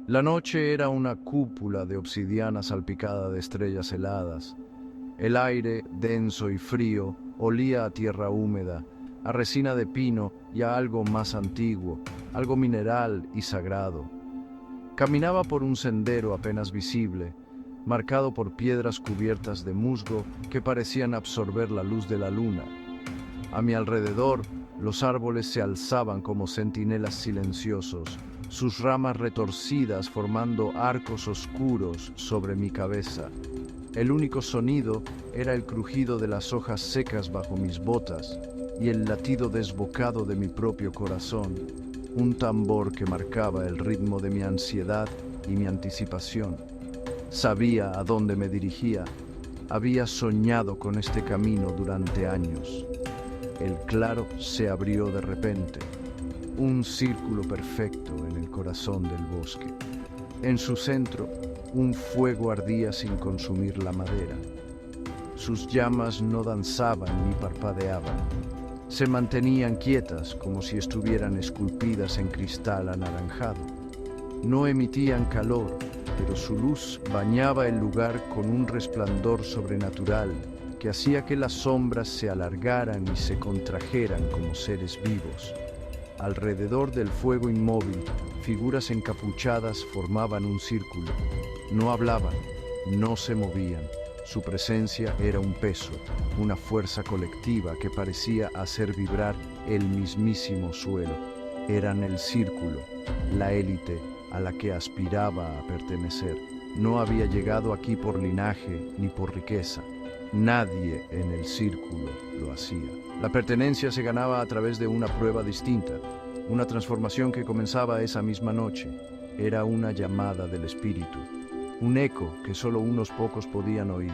La noche era una cúpula de obsidiana salpicada de estrellas heladas. El aire, denso y frío, olía a tierra húmeda, a resina de pino y a algo más antiguo, algo mineral y sagrado. Caminaba por un sendero apenas visible, marcado por piedras cubiertas de musgo que parecían absorber la luz de la luna. A mi alrededor, los árboles se alzaban como centinelas silenciosos, sus ramas retorcidas formando arcos oscuros sobre mi cabeza. El único sonido era el crujido de las hojas secas bajo mis botas y el latido desbocado de mi propio corazón, un tambor que marcaba el ritmo de mi ansiedad y mi anticipación. Sabía a dónde me dirigía. Había soñado con este camino durante años. El claro se abrió de repente, un círculo perfecto en el corazón del bosque. En su centro, un fuego ardía sin consumir la madera. Sus llamas no danzaban ni parpadeaban. Se mantenían quietas como si estuvieran esculpidas en cristal anaranjado. No emitían calor, pero su luz bañaba el lugar con un resplandor sobrenatural que hacía que las sombras se alargaran y se contrajeran como seres vivos. Alrededor del fuego inmóvil, figuras encapuchadas formaban un círculo. No hablaban, no se movían. Su presencia era un peso, una fuerza colectiva que parecía hacer vibrar el mismísimo suelo. Eran el círculo, la élite a la que aspiraba a pertenecer. No había llegado aquí por linaje ni por riqueza. Nadie en el círculo lo hacía. La pertenencia se ganaba a través de una prueba distinta, una transformación que comenzaba esa misma noche. Era una llamada del espíritu, un eco que solo unos pocos podían oír.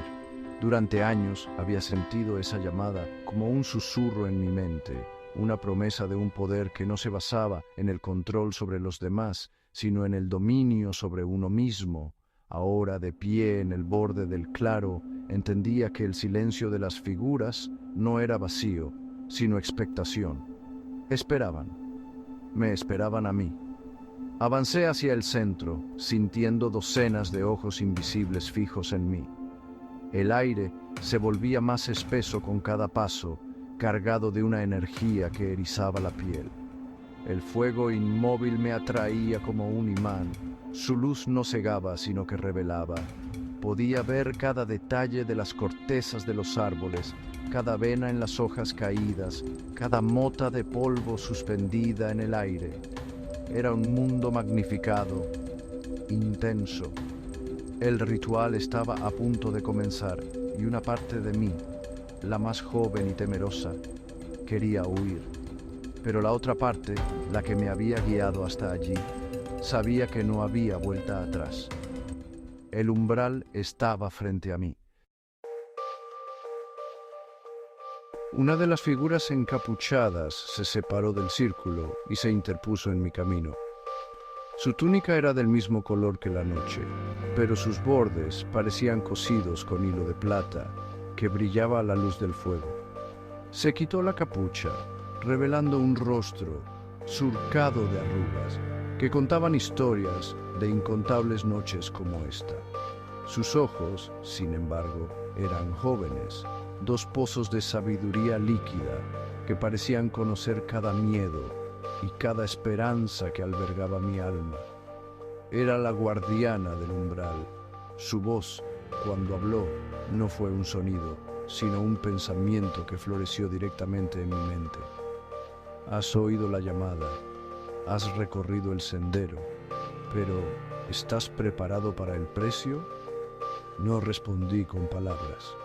Durante años había sentido esa llamada como un susurro en mi mente, una promesa de un poder que no se basaba en el control sobre los demás, sino en el dominio sobre uno mismo. Ahora, de pie en el borde del claro, entendía que el silencio de las figuras no era vacío, sino expectación. Esperaban. Me esperaban a mí. Avancé hacia el centro, sintiendo docenas de ojos invisibles fijos en mí. El aire se volvía más espeso con cada paso, cargado de una energía que erizaba la piel. El fuego inmóvil me atraía como un imán. Su luz no cegaba, sino que revelaba. Podía ver cada detalle de las cortezas de los árboles, cada vena en las hojas caídas, cada mota de polvo suspendida en el aire. Era un mundo magnificado, intenso. El ritual estaba a punto de comenzar y una parte de mí, la más joven y temerosa, quería huir. Pero la otra parte, la que me había guiado hasta allí, sabía que no había vuelta atrás. El umbral estaba frente a mí. Una de las figuras encapuchadas se separó del círculo y se interpuso en mi camino. Su túnica era del mismo color que la noche, pero sus bordes parecían cosidos con hilo de plata que brillaba a la luz del fuego. Se quitó la capucha, revelando un rostro surcado de arrugas que contaban historias de incontables noches como esta. Sus ojos, sin embargo, eran jóvenes, dos pozos de sabiduría líquida que parecían conocer cada miedo y cada esperanza que albergaba mi alma. Era la guardiana del umbral. Su voz, cuando habló, no fue un sonido, sino un pensamiento que floreció directamente en mi mente. Has oído la llamada, has recorrido el sendero, pero ¿estás preparado para el precio? No respondí con palabras.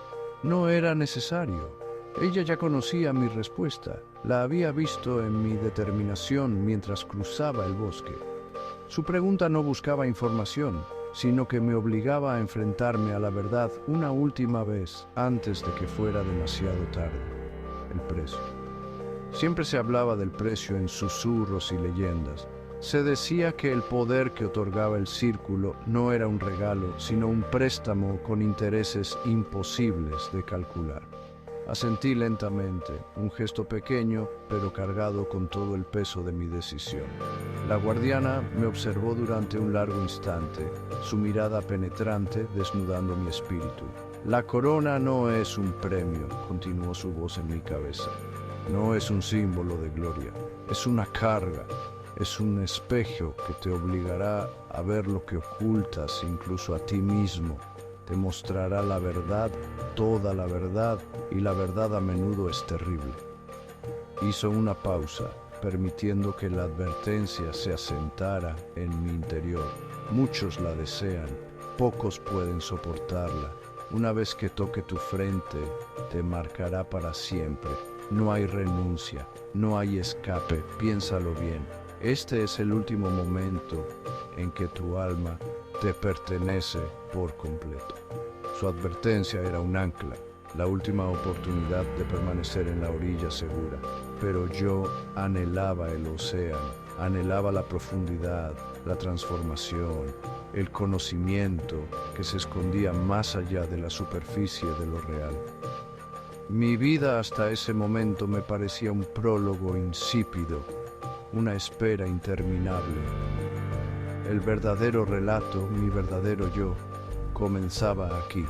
No era necesario. Ella ya conocía mi respuesta. La había visto en mi determinación mientras cruzaba el bosque. Su pregunta no buscaba información, sino que me obligaba a enfrentarme a la verdad una última vez antes de que fuera demasiado tarde. El precio. Siempre se hablaba del precio en susurros y leyendas. Se decía que el poder que otorgaba el círculo no era un regalo, sino un préstamo con intereses imposibles de calcular. Asentí lentamente, un gesto pequeño, pero cargado con todo el peso de mi decisión. La guardiana me observó durante un largo instante, su mirada penetrante desnudando mi espíritu. La corona no es un premio, continuó su voz en mi cabeza. No es un símbolo de gloria, es una carga, es un espejo que te obligará a ver lo que ocultas incluso a ti mismo. Te mostrará la verdad, toda la verdad, y la verdad a menudo es terrible. Hizo una pausa, permitiendo que la advertencia se asentara en mi interior. Muchos la desean, pocos pueden soportarla. Una vez que toque tu frente, te marcará para siempre. No hay renuncia, no hay escape, piénsalo bien. Este es el último momento en que tu alma te pertenece por completo. Su advertencia era un ancla, la última oportunidad de permanecer en la orilla segura. Pero yo anhelaba el océano, anhelaba la profundidad, la transformación, el conocimiento que se escondía más allá de la superficie de lo real. Mi vida hasta ese momento me parecía un prólogo insípido, una espera interminable. El verdadero relato, mi verdadero yo, comenzaba aquí.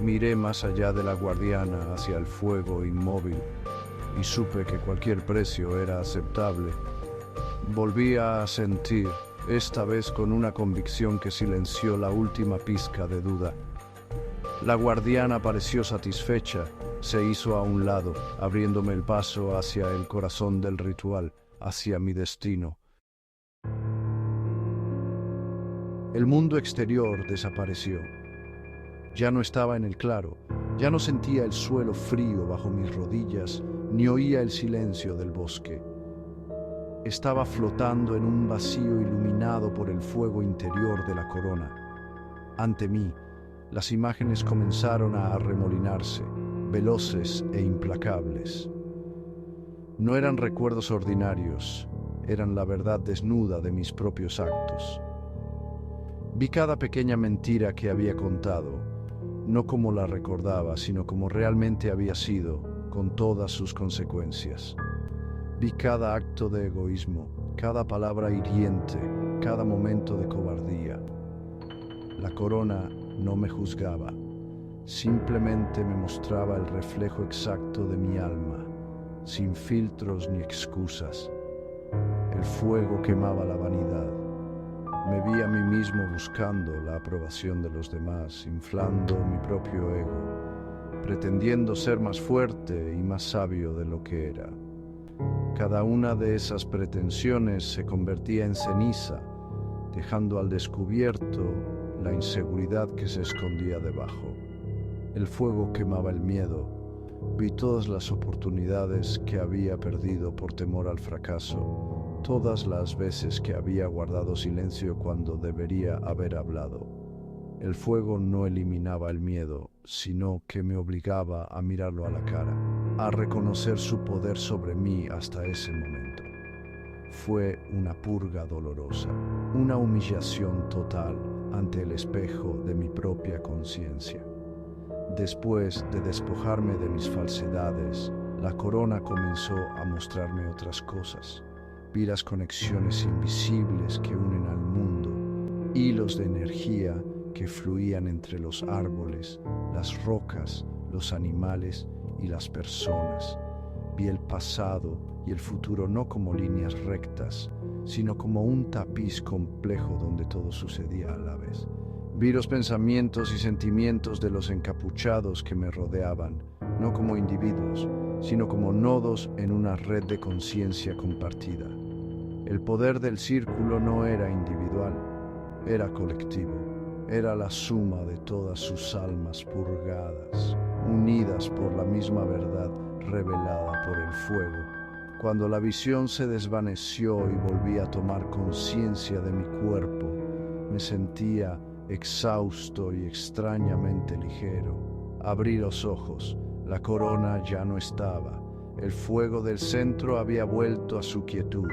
Miré más allá de la guardiana hacia el fuego inmóvil y supe que cualquier precio era aceptable. Volví a sentir, esta vez con una convicción que silenció la última pizca de duda. La guardiana pareció satisfecha, se hizo a un lado, abriéndome el paso hacia el corazón del ritual, hacia mi destino. El mundo exterior desapareció. Ya no estaba en el claro, ya no sentía el suelo frío bajo mis rodillas, ni oía el silencio del bosque. Estaba flotando en un vacío iluminado por el fuego interior de la corona. Ante mí, las imágenes comenzaron a arremolinarse, veloces e implacables. No eran recuerdos ordinarios, eran la verdad desnuda de mis propios actos. Vi cada pequeña mentira que había contado, no como la recordaba, sino como realmente había sido, con todas sus consecuencias. Vi cada acto de egoísmo, cada palabra hiriente, cada momento de cobardía. La corona no me juzgaba, simplemente me mostraba el reflejo exacto de mi alma, sin filtros ni excusas. El fuego quemaba la vanidad. Me vi a mí mismo buscando la aprobación de los demás, inflando mi propio ego, pretendiendo ser más fuerte y más sabio de lo que era. Cada una de esas pretensiones se convertía en ceniza, dejando al descubierto la inseguridad que se escondía debajo. El fuego quemaba el miedo. Vi todas las oportunidades que había perdido por temor al fracaso, todas las veces que había guardado silencio cuando debería haber hablado. El fuego no eliminaba el miedo, sino que me obligaba a mirarlo a la cara, a reconocer su poder sobre mí hasta ese momento. Fue una purga dolorosa, una humillación total ante el espejo de mi propia conciencia. Después de despojarme de mis falsedades, la corona comenzó a mostrarme otras cosas. Vi las conexiones invisibles que unen al mundo, hilos de energía que fluían entre los árboles, las rocas, los animales y las personas. Vi el pasado y el futuro no como líneas rectas, sino como un tapiz complejo donde todo sucedía a la vez. Vi los pensamientos y sentimientos de los encapuchados que me rodeaban, no como individuos, sino como nodos en una red de conciencia compartida. El poder del círculo no era individual, era colectivo, era la suma de todas sus almas purgadas, unidas por la misma verdad revelada por el fuego. Cuando la visión se desvaneció y volví a tomar conciencia de mi cuerpo, me sentía exhausto y extrañamente ligero. Abrí los ojos, la corona ya no estaba, el fuego del centro había vuelto a su quietud.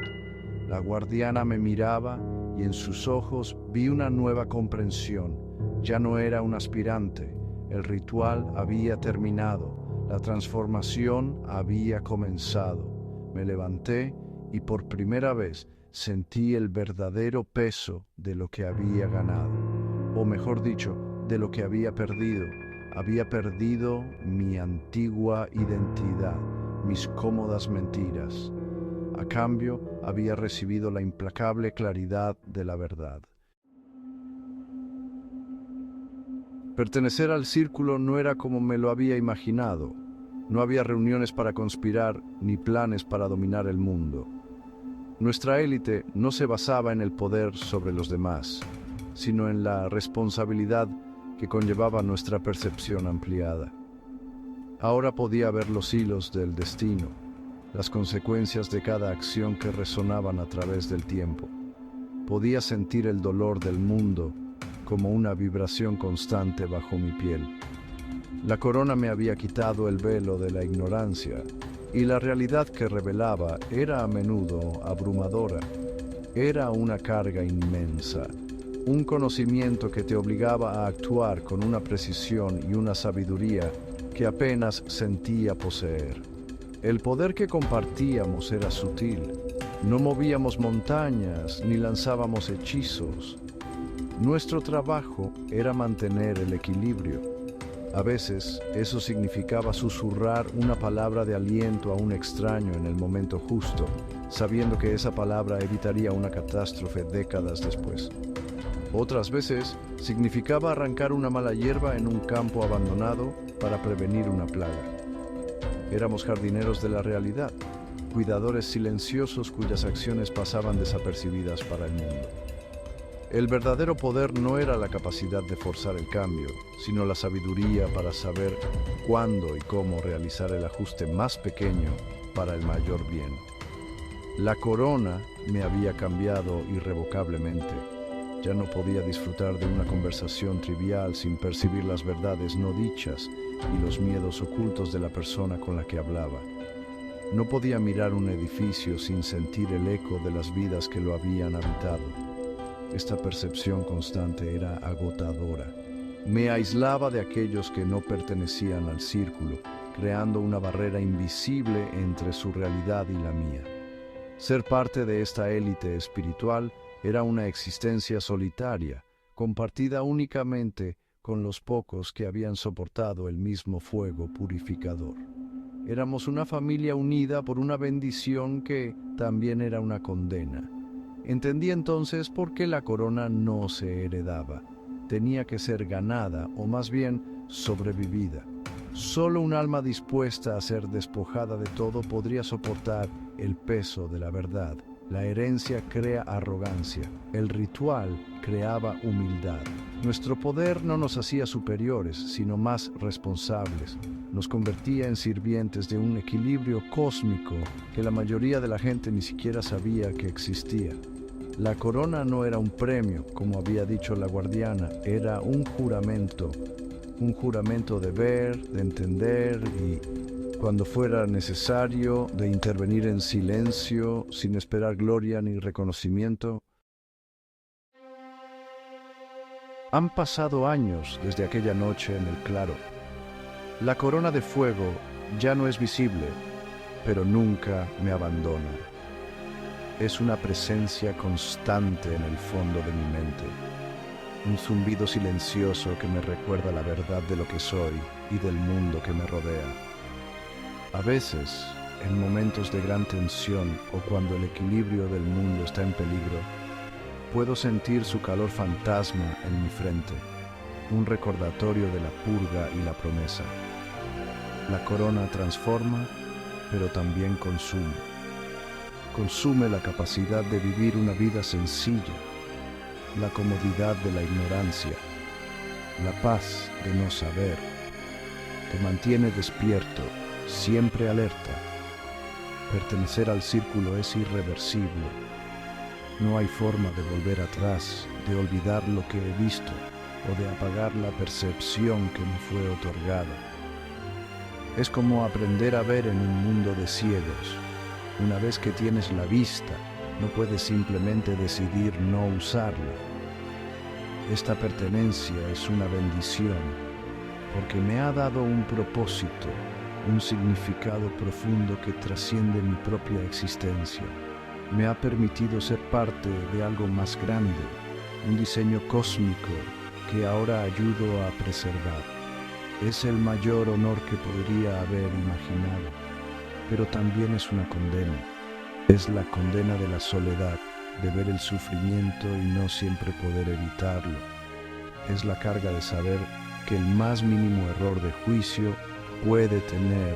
La guardiana me miraba y en sus ojos vi una nueva comprensión. Ya no era un aspirante, el ritual había terminado, la transformación había comenzado. Me levanté y por primera vez sentí el verdadero peso de lo que había ganado, o mejor dicho, de lo que había perdido. Había perdido mi antigua identidad, mis cómodas mentiras. A cambio, había recibido la implacable claridad de la verdad. Pertenecer al círculo no era como me lo había imaginado. No había reuniones para conspirar ni planes para dominar el mundo. Nuestra élite no se basaba en el poder sobre los demás, sino en la responsabilidad que conllevaba nuestra percepción ampliada. Ahora podía ver los hilos del destino, las consecuencias de cada acción que resonaban a través del tiempo. Podía sentir el dolor del mundo como una vibración constante bajo mi piel. La corona me había quitado el velo de la ignorancia, y la realidad que revelaba era a menudo abrumadora. Era una carga inmensa, un conocimiento que te obligaba a actuar con una precisión y una sabiduría que apenas sentía poseer. El poder que compartíamos era sutil. No movíamos montañas ni lanzábamos hechizos. Nuestro trabajo era mantener el equilibrio. A veces eso significaba susurrar una palabra de aliento a un extraño en el momento justo, sabiendo que esa palabra evitaría una catástrofe décadas después. Otras veces significaba arrancar una mala hierba en un campo abandonado para prevenir una plaga. Éramos jardineros de la realidad, cuidadores silenciosos cuyas acciones pasaban desapercibidas para el mundo. El verdadero poder no era la capacidad de forzar el cambio, sino la sabiduría para saber cuándo y cómo realizar el ajuste más pequeño para el mayor bien. La corona me había cambiado irrevocablemente. Ya no podía disfrutar de una conversación trivial sin percibir las verdades no dichas y los miedos ocultos de la persona con la que hablaba. No podía mirar un edificio sin sentir el eco de las vidas que lo habían habitado. Esta percepción constante era agotadora. Me aislaba de aquellos que no pertenecían al círculo, creando una barrera invisible entre su realidad y la mía. Ser parte de esta élite espiritual era una existencia solitaria, compartida únicamente con los pocos que habían soportado el mismo fuego purificador. Éramos una familia unida por una bendición que también era una condena. Entendí entonces por qué la corona no se heredaba. Tenía que ser ganada, o más bien sobrevivida. Solo un alma dispuesta a ser despojada de todo podría soportar el peso de la verdad. La herencia crea arrogancia, el ritual creaba humildad. Nuestro poder no nos hacía superiores, sino más responsables. Nos convertía en sirvientes de un equilibrio cósmico que la mayoría de la gente ni siquiera sabía que existía. La corona no era un premio, como había dicho la guardiana, era un juramento de ver, de entender y, cuando fuera necesario, de intervenir en silencio, sin esperar gloria ni reconocimiento. Han pasado años desde aquella noche en el claro. La corona de fuego ya no es visible, pero nunca me abandona. Es una presencia constante en el fondo de mi mente, un zumbido silencioso que me recuerda la verdad de lo que soy y del mundo que me rodea. A veces, en momentos de gran tensión o cuando el equilibrio del mundo está en peligro, puedo sentir su calor fantasma en mi frente, un recordatorio de la purga y la promesa. La corona transforma, pero también consume. Consume la capacidad de vivir una vida sencilla, la comodidad de la ignorancia, la paz de no saber. Te mantiene despierto, siempre alerta. Pertenecer al círculo es irreversible. No hay forma de volver atrás, de olvidar lo que he visto o de apagar la percepción que me fue otorgada. Es como aprender a ver en un mundo de ciegos. Una vez que tienes la vista, no puedes simplemente decidir no usarla. Esta pertenencia es una bendición, porque me ha dado un propósito, un significado profundo que trasciende mi propia existencia. me ha permitido ser parte de algo más grande, un diseño cósmico que ahora ayudo a preservar. Es el mayor honor que podría haber imaginado, pero también es una condena. Es la condena de la soledad, de ver el sufrimiento y no siempre poder evitarlo. Es la carga de saber que el más mínimo error de juicio puede tener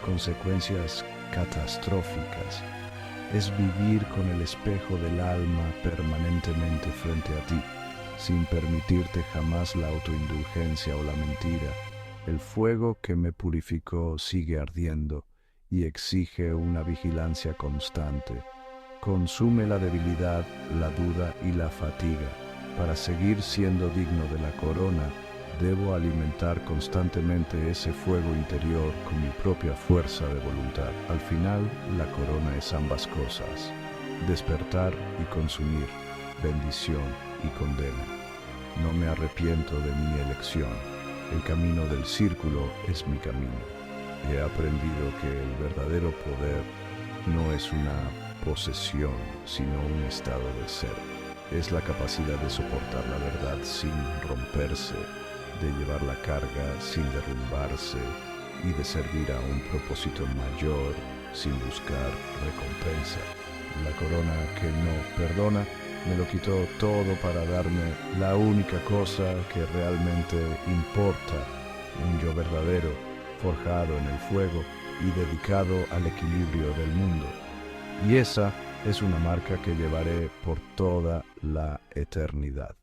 consecuencias catastróficas. Es vivir con el espejo del alma permanentemente frente a ti, sin permitirte jamás la autoindulgencia o la mentira. El fuego que me purificó sigue ardiendo y exige una vigilancia constante. Consume la debilidad, la duda y la fatiga. Para seguir siendo digno de la corona, debo alimentar constantemente ese fuego interior con mi propia fuerza de voluntad. Al final, la corona es ambas cosas: despertar y consumir, bendición y condena. No me arrepiento de mi elección. El camino del círculo es mi camino. He aprendido que el verdadero poder no es una posesión, sino un estado de ser. Es la capacidad de soportar la verdad sin romperse, de llevar la carga sin derrumbarse y de servir a un propósito mayor sin buscar recompensa. La corona que no perdona me lo quitó todo para darme la única cosa que realmente importa: un yo verdadero, forjado en el fuego y dedicado al equilibrio del mundo. Y esa es una marca que llevaré por toda la eternidad.